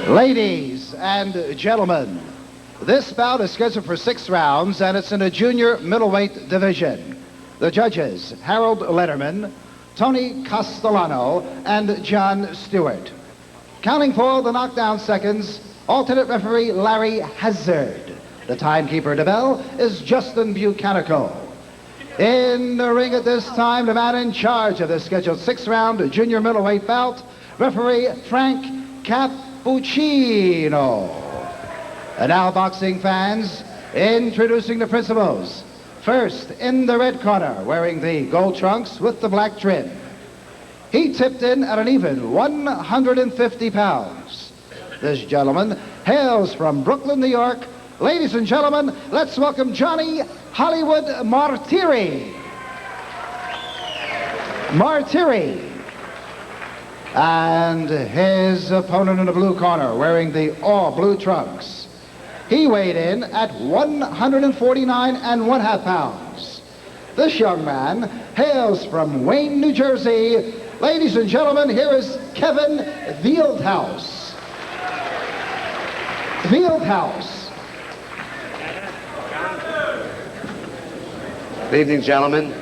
Ladies and gentlemen, this bout is scheduled for 6 rounds, and it's in a junior middleweight division. The judges, Harold Letterman, Tony Castellano, and John Stewart. Counting for the knockdown seconds, alternate referee Larry Hazard. The timekeeper to bell is Justin Bucanico. In the ring at this time, the man in charge of the scheduled 6-round junior middleweight bout, referee Frank Cappuccino. And now, boxing fans, introducing the principals. First, in the red corner, wearing the gold trunks with the black trim. He tipped in at an even 150 pounds. This gentleman hails from Brooklyn, New York. Ladies and gentlemen, let's welcome Johnny Hollywood Martire. Martire. And his opponent in the blue corner, wearing the all blue trunks. He weighed in at 149.5 pounds. This young man hails from Wayne, New Jersey. Ladies and gentlemen, here is Kevin VIELDHOUSE. VIELDHOUSE. Good evening, gentlemen.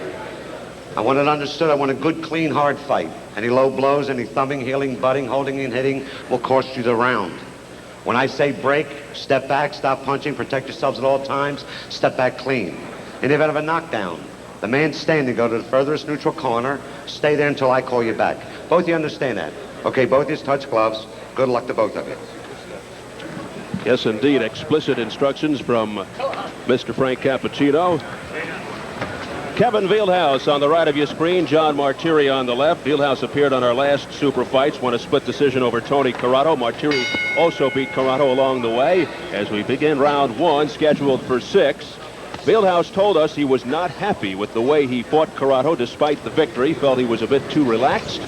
I want it understood, I want a good, clean, hard fight. Any low blows, any thumbing, heeling, butting, holding, and hitting will cost you the round. When I say break, step back, stop punching, protect yourselves at all times, step back clean. In the event of a knockdown, the man standing, go to the furthest neutral corner, stay there until I call you back. Both of you understand that? Okay, both of you touch gloves. Good luck to both of you. Yes, indeed. Explicit instructions from Mr. Frank Cappuccino. Kevin VIELDHOUSE on the right of your screen, John Martire on the left. VIELDHOUSE appeared on our last Super Fights, won a split decision over Tony Corrado. Martire also beat Corrado along the way. As we begin round 1, scheduled for 6, VIELDHOUSE told us he was not happy with the way he fought Corrado despite the victory. Felt he was a bit too relaxed.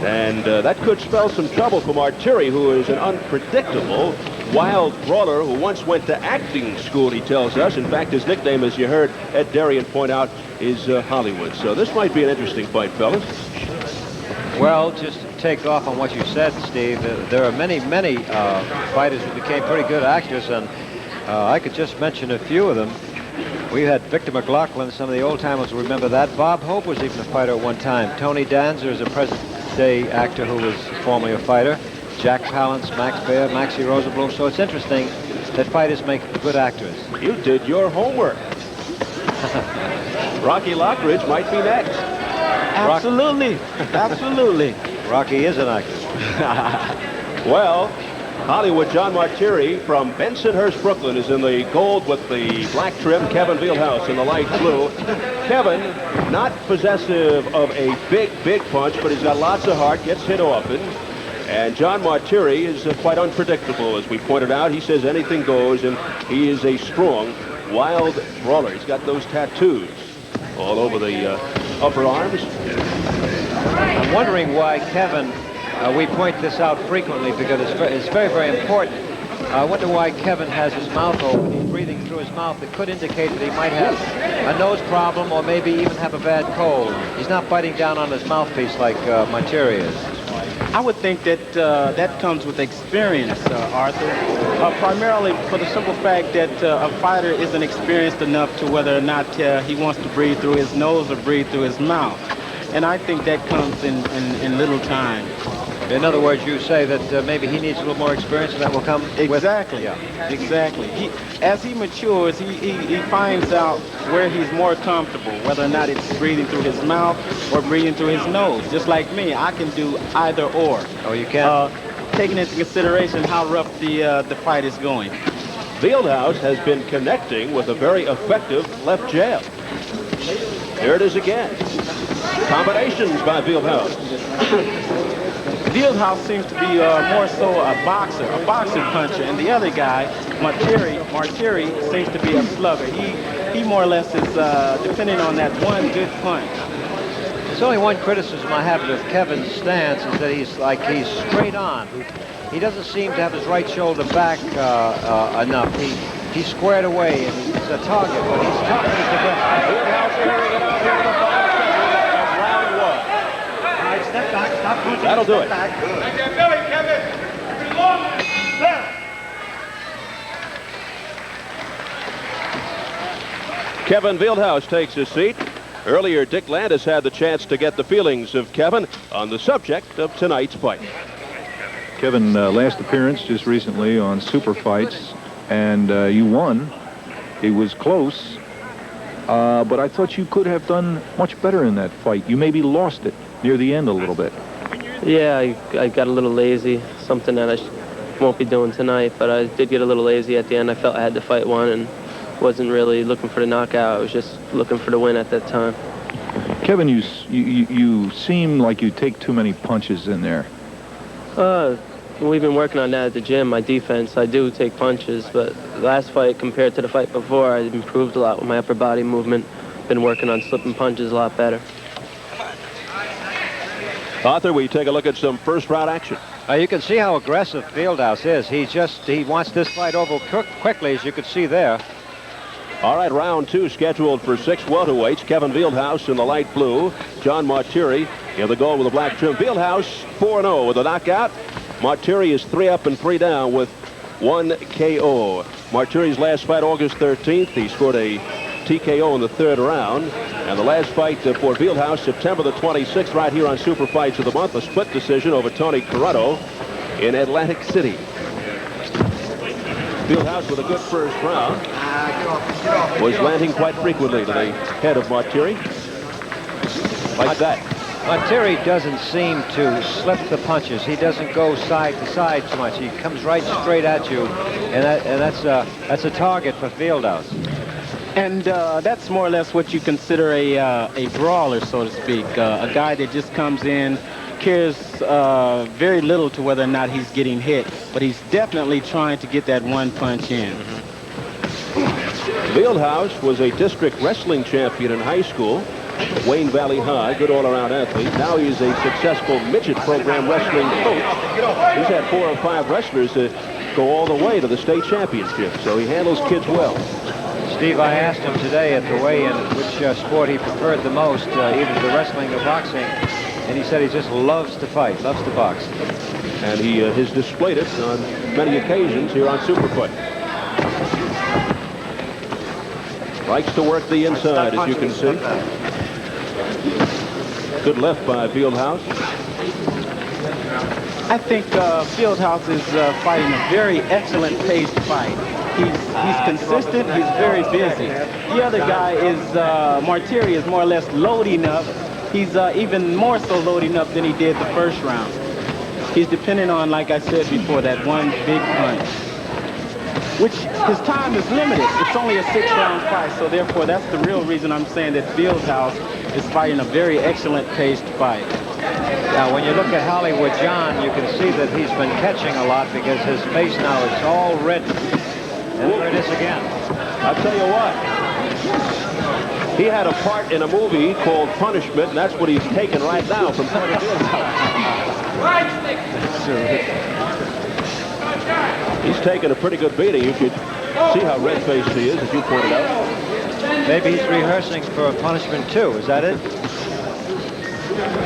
And that could spell some trouble for Martire, who is an unpredictable, wild brawler who once went to acting school, he tells us. In fact, his nickname, as you heard Ed Darien point out, is Hollywood. So this might be an interesting fight, fellas. Well, just to take off on what you said, Steve, there are many fighters who became pretty good actors, and I could just mention a few of them. We had Victor McLaughlin, some of the old-timers will remember that. Bob Hope was even a fighter at one time. Tony Danza is a present-day actor who was formerly a fighter. Jack Palance, Max Baer, Maxie Rosenblum. So it's interesting that fighters make good actors. You did your homework. Rocky Lockridge might be next. Absolutely. Absolutely. Rocky is an actor. Well, Hollywood John Martire from Bensonhurst, Brooklyn, is in the gold with the black trim. Kevin VIELDHOUSE in the light blue. Kevin, not possessive of a big punch, but he's got lots of heart, gets hit often. And John Martire is quite unpredictable, as we pointed out. He says anything goes, and he is a strong, wild brawler. He's got those tattoos all over the upper arms. I'm wondering why Kevin, we point this out frequently because it's very, very important. I wonder why Kevin has his mouth open. He's breathing through his mouth. It could indicate that he might have a nose problem or maybe even have a bad cold. He's not biting down on his mouthpiece like Martire is. I would think that that comes with experience, Arthur. Primarily for the simple fact that a fighter isn't experienced enough to whether or not he wants to breathe through his nose or breathe through his mouth. And I think that comes in little time. In other words, you say that maybe he needs a little more experience and that will come exactly. With... Yeah. Exactly. As he matures, he finds out where he's more comfortable, whether or not it's breathing through his mouth or breathing through his nose. Just like me, I can do either or. Oh, you can? Taking into consideration how rough the fight is going. VIELDHOUSE has been connecting with a very effective left jab. There it is again. Combinations by VIELDHOUSE. VIELDHOUSE seems to be more so a boxer puncher, and the other guy, Martire, seems to be a slugger. He more or less is depending on that one good punch. There's only one criticism I have of Kevin's stance is that he's straight on. He doesn't seem to have his right shoulder back enough. He's squared away and he's a target, but he's tough as the best. VIELDHOUSE carrying it out here in the final seconds of round 1. Step back, stop pushing. That'll do it. Like that belly, Kevin. Kevin Fieldhouse takes his seat. Earlier, Dick Landis had the chance to get the feelings of Kevin on the subject of tonight's fight. Kevin, last appearance just recently on Super Fights, and you won. It was close, but I thought you could have done much better in that fight. You maybe lost it near the end a little bit. Yeah, I got a little lazy, something that I won't be doing tonight, but I did get a little lazy at the end. I felt I had to fight one and wasn't really looking for the knockout. I was just looking for the win at that time. Kevin, you seem like you take too many punches in there. We've been working on that at the gym, my defense. I do take punches, but the last fight compared to the fight before, I've improved a lot with my upper body movement. Been working on slipping punches a lot better. Arthur, we take a look at some first round action. You can see how aggressive Fieldhouse is. He wants this fight over quickly, as you can see there. All right, round two scheduled for 6 welterweights. Kevin Fieldhouse in the light blue. John Martire in the gold with the black trim. Fieldhouse 4-0 with a knockout. Martire is 3 up and 3 down with 1 KO. Martire's last fight August 13th. He scored a TKO in the 3rd round. And the last fight for Fieldhouse, September the 26th, right here on Super Fights of the Month, a split decision over Tony Corrado in Atlantic City. Fieldhouse with a good first round. Was landing quite frequently to the head of Martire. Like that. Martire doesn't seem to slip the punches. He doesn't go side to side too much. He comes right straight at you, and that's a target for Fieldhouse. And that's more or less what you consider a brawler, so to speak. A guy that just comes in, cares very little to whether or not he's getting hit, but he's definitely trying to get that one punch in. Fieldhouse was a district wrestling champion in high school at Wayne Valley High, good all-around athlete. Now he's a successful midget program wrestling coach. He's had 4 or 5 wrestlers go all the way to the state championship, so he handles kids well. Steve, I asked him today at the weigh-in which sport he preferred the most, either the wrestling or boxing, and he said he just loves to fight, loves to box. And he has displayed it on many occasions here on Super Fight. Likes to work the inside, as you can see. Good left by Fieldhouse. I think Fieldhouse is fighting a very excellent paced fight. He's consistent, he's very busy. The other guy is, Martire is more or less loading up. He's even more so loading up than he did the first round. He's depending on, like I said before, that one big punch, which his time is limited. It's only a 6-round fight, so therefore that's the real reason I'm saying that Fieldhouse is fighting a very excellent paced fight. Now, when you look at Hollywood John, you can see that he's been catching a lot because his face now is all red. And there it is again. I'll tell you what. He had a part in a movie called Punishment, and that's what he's taking right now from Tony Fieldhouse. He's taking a pretty good beating. You could see how red-faced he is, as you pointed out. Maybe he's rehearsing for Punishment 2. Is that it?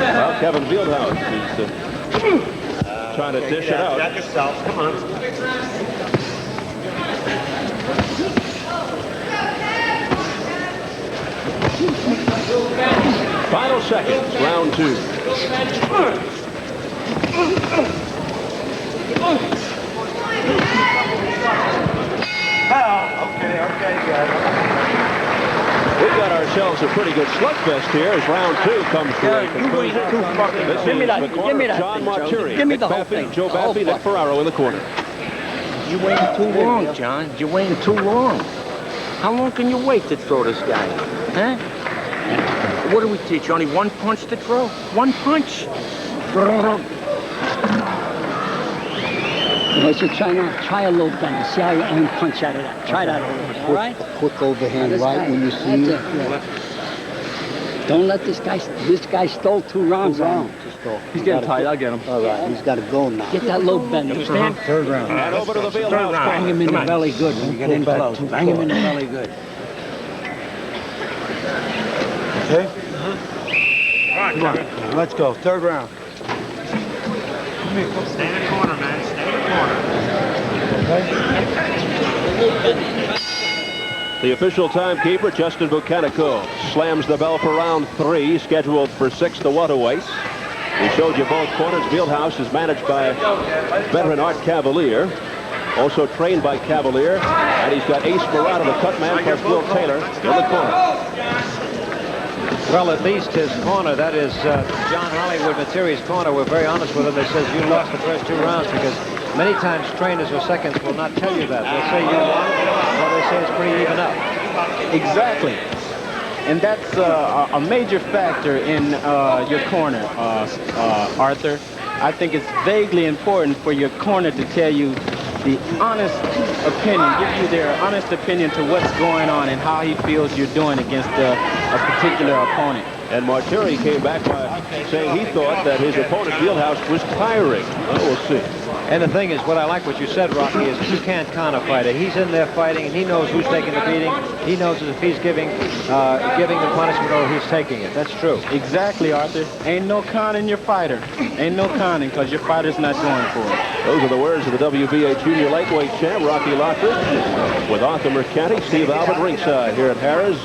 Well, Kevin Fieldhouse is trying to dish it out. Got yourself. Come on. Final seconds, round 2. Okay, good. We've got ourselves a pretty good slugfest here as round 2 comes to a conclusion. Give me that. John Martire, Give me Nick the whole Baffy, thing. Joe Baffy, Nick Ferraro in the corner. You're waiting too long, John. You're waiting too long. How long can you wait to throw this guy? Huh? What do we teach? Only one punch to throw? One punch? Let's just try a little bend. See how you aim punch out of that. Try that a little bit, all right? Quick overhand right when you see That's it. it, yeah. Don't let this guy stole 2 rounds on him. He's getting tight. I'll get him. All right, he's got to go now. Get that low bend, understand? Third round. And over to the Fieldhouse Bang corner. him in the belly good when you get in close. Bang him in the belly good. Okay? Come on, let's go. Third round. Stay in the corner, man. Stay in the corner. The official timekeeper, Justin Bucanico, slams the bell for round 3, scheduled for 6 to welterweights. We showed you both corners. Fieldhouse is managed by veteran Art Cavalier, also trained by Cavalier, and he's got Ace Murata, the cut man, plus Will Taylor in the corner. Well, at least his corner, that is John Hollywood Martire's corner, we're very honest with him. They says you lost the first 2 rounds because many times trainers or seconds will not tell you that. They'll say you won, or they say it's pretty even up. Exactly. And that's a major factor in your corner, Arthur. I think it's vaguely important for your corner to tell you the honest opinion, give you their honest opinion to what's going on and how he feels you're doing against a particular opponent. And Martire came back by saying he thought that his opponent, Fieldhouse, was tiring. Well, we'll see. And the thing is, what I like what you said, Rocky, is you can't counter fight it. He's in there fighting, and he knows who's taking the beating. He knows if he's giving the punishment or he's taking it. That's true. Exactly, Arthur. Ain't no conning your fighter. Ain't no conning because your fighter's not going for it. Those are the words of the WBA junior lightweight champ, Rocky Lockridge, with Arthur Mercati, Steve Albert ringside here at Harrah's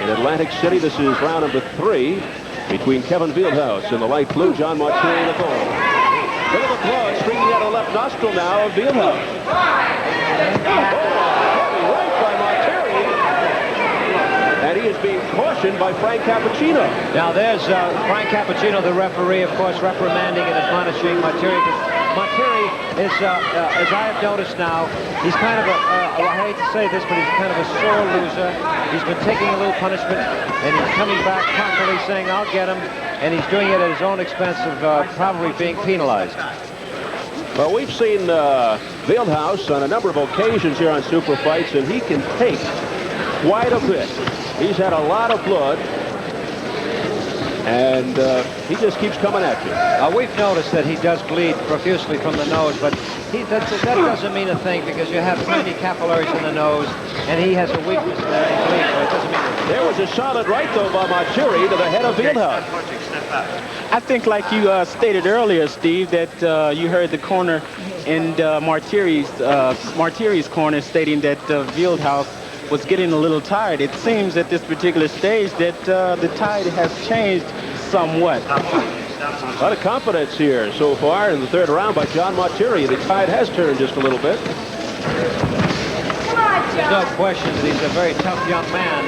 in Atlantic City. This is round number 3 between Kevin Fieldhouse in the light blue, John Martire in the gold. Look at the blood streaking out of the left nostril now of Fieldhouse. Right by Martire. And he is being cautioned by Frank Cappuccino. Now there's Frank Cappuccino, the referee, of course, reprimanding and admonishing Martire. Martire is, as I have noticed now, he's kind of I hate to say this, but he's kind of a sore loser. He's been taking a little punishment, and he's coming back constantly saying, I'll get him. And he's doing it at his own expense of probably being penalized. Well, we've seen Fieldhouse on a number of occasions here on Super Fights, and he can take quite a bit. He's had a lot of blood, and he just keeps coming at you. We've noticed that he does bleed profusely from the nose, but that doesn't mean a thing because you have tiny capillaries in the nose, and he has a weakness there. He bleeds, so it doesn't mean anything. There was a solid right, though, by Martire to the head of Fieldhouse. I think, like you stated earlier, Steve, that you heard the corner in Martire's corner stating that Fieldhouse was getting a little tired. It seems at this particular stage that the tide has changed somewhat. A lot of confidence here so far in the 3rd round by John Martire. The tide has turned just a little bit. There's no question that he's a very tough young man.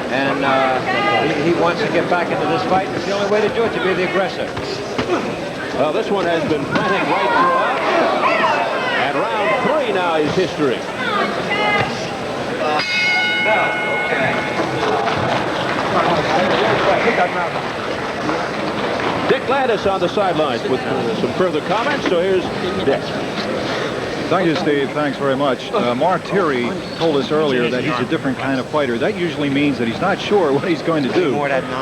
And he wants to get back into this fight. It's the only way to do it, to be the aggressor. Well, this one has been fighting right throughout. And round 3 now is history. Dick Landis on the sidelines with some further comments. So here's Dick. Thank you, Steve. Thanks very much. Martire told us earlier that he's a different kind of fighter. That usually means that he's not sure what he's going to do.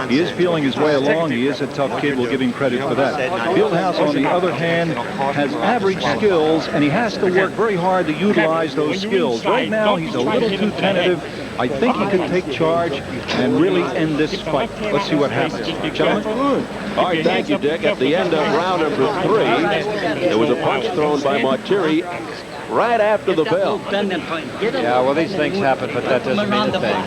He is feeling his way along. He is a tough kid. We'll give him credit for that. Fieldhouse, on the other hand, has average skills, and he has to work very hard to utilize those skills. Right now, he's a little too tentative. I think he could take charge and really end this fight. Let's see what happens. Gentlemen? All right, thank you, Dick. At the end of round number 3, there was a punch thrown by Martire right after the bell. Yeah, well, these things happen, but that doesn't mean a thing.